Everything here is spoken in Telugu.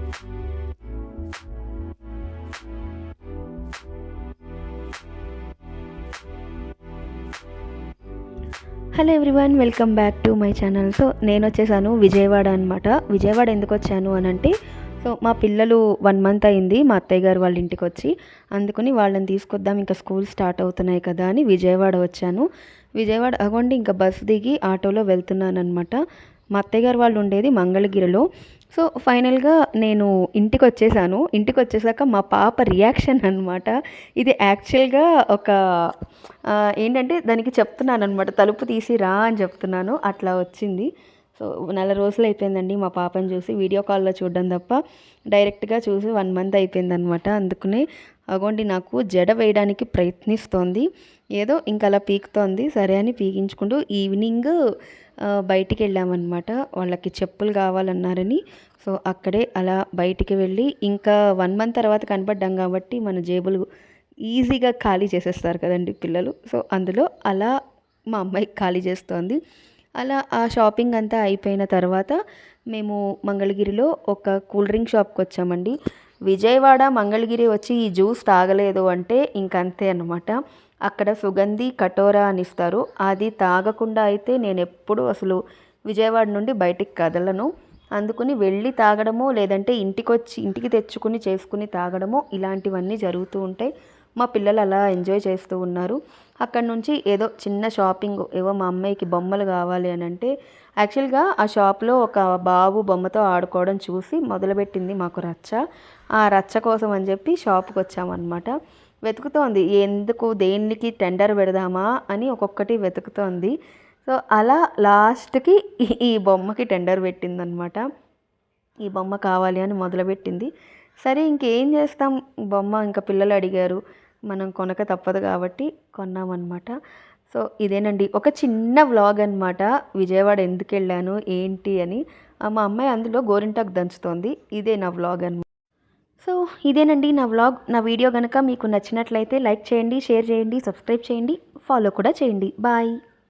Hello everyone, welcome back to my channel. So నేను వచ్చేసాను విజయవాడ అనమాట. విజయవాడ ఎందుకు వచ్చాను అని అంటే, సో మా పిల్లలు 1 మంత్ అయింది మా అత్తయ్య గారు వాళ్ళ ఇంటికి వచ్చి, అందుకని వాళ్ళని తీసుకొద్దాం, ఇంకా స్కూల్ స్టార్ట్ అవుతున్నాయి కదా అని విజయవాడ వచ్చాను. విజయవాడ అగోండి ఇంకా బస్ దిగి ఆటోలో వెళ్తున్నాను అనమాట. మా అత్తయ్య గారు వాళ్ళు ఉండేది మంగళగిరిలో. సో ఫైనల్గా నేను ఇంటికి వచ్చేసాను. ఇంటికి వచ్చేసాక మా పాప రియాక్షన్ అనమాట ఇది. యాక్చువల్గా ఒక ఏంటంటే దానికి చెప్తున్నాను అనమాట, తలుపు తీసి రా అని చెప్తున్నాను, అట్లా వచ్చింది. సో 4 రోజులు అయిపోయిందండి మా పాపని చూసి, వీడియో కాల్లో చూడడం తప్ప డైరెక్ట్గా చూసి 1 మంత్ అయిపోయిందనమాట. అందుకనే అగోండి నాకు జడ వేయడానికి ప్రయత్నిస్తోంది, ఏదో ఇంకా అలా పీకుతోంది. సరే అని పీకించుకుంటూ ఈవినింగ్ బయటికి వెళ్ళామన్నమాట. వాళ్ళకి చెప్పులు కావాలన్నారని. సో అక్కడే అలా బయటికి వెళ్ళి, ఇంకా 1 మంత్ తర్వాత కనపడ్డాం కాబట్టి మన జేబులు ఈజీగా ఖాళీ చేసేస్తారు కదండి పిల్లలు. సో అందులో అలా మా అమ్మాయి ఖాళీ చేస్తోంది. అలా ఆ షాపింగ్ అంతా అయిపోయిన తర్వాత మేము మంగళగిరిలో ఒక కూల్ డ్రింక్ షాప్కి వచ్చామండి. విజయవాడ మంగళగిరి వచ్చి ఈ జ్యూస్ తాగలేదు అంటే ఇంకంతే అనమాట. అక్కడ సుగంధి కటోరా అని ఇస్తారు, అది తాగకుండా అయితే నేను ఎప్పుడు అసలు విజయవాడ నుండి బయటికి కదలను. అందుకుని వెళ్ళి తాగడమో, లేదంటే ఇంటికి తెచ్చుకుని చేసుకుని తాగడమో, ఇలాంటివన్నీ జరుగుతూ ఉంటాయి. మా పిల్లలు అలా ఎంజాయ్ చేస్తూ ఉన్నారు. అక్కడ నుంచి ఏదో చిన్న షాపింగ్, ఏవో మా అమ్మాయికి బొమ్మలు కావాలి అని అంటే, యాక్చువల్గా ఆ షాప్లో ఒక బాబు బొమ్మతో ఆడుకోవడం చూసి మొదలుపెట్టింది మాకు రచ్చ. ఆ రచ్చ కోసం అని చెప్పి షాప్కి వచ్చామన్నమాట. వెతుకుతోంది, ఎందుకు దేనికి టెండర్ పెడదామా అని ఒక్కొక్కటి వెతుకుతోంది. సో అలా లాస్ట్కి ఈ బొమ్మకి టెండర్ పెట్టిందనమాట. ఈ బొమ్మ కావాలి అని మొదలుపెట్టింది. సరే ఇంకేం చేస్తాం, బొమ్మ ఇంకా పిల్లలు అడిగారు, మనం కొనక తప్పదు కాబట్టి కొన్నామన్నమాట. సో ఇదేనండి ఒక చిన్న వ్లాగ్ అనమాట, విజయవాడ ఎందుకు వెళ్ళాను ఏంటి అని. మా అమ్మాయి అందులో గోరింటాకు దంచుతోంది. ఇదే నా వ్లాగ్ అనమాట. సో ఇదేనండి నా వ్లాగ్. నా వీడియో కనుక మీకు నచ్చినట్లయితే లైక్ చేయండి, షేర్ చేయండి, సబ్స్క్రైబ్ చేయండి, ఫాలో కూడా చేయండి. బాయ్.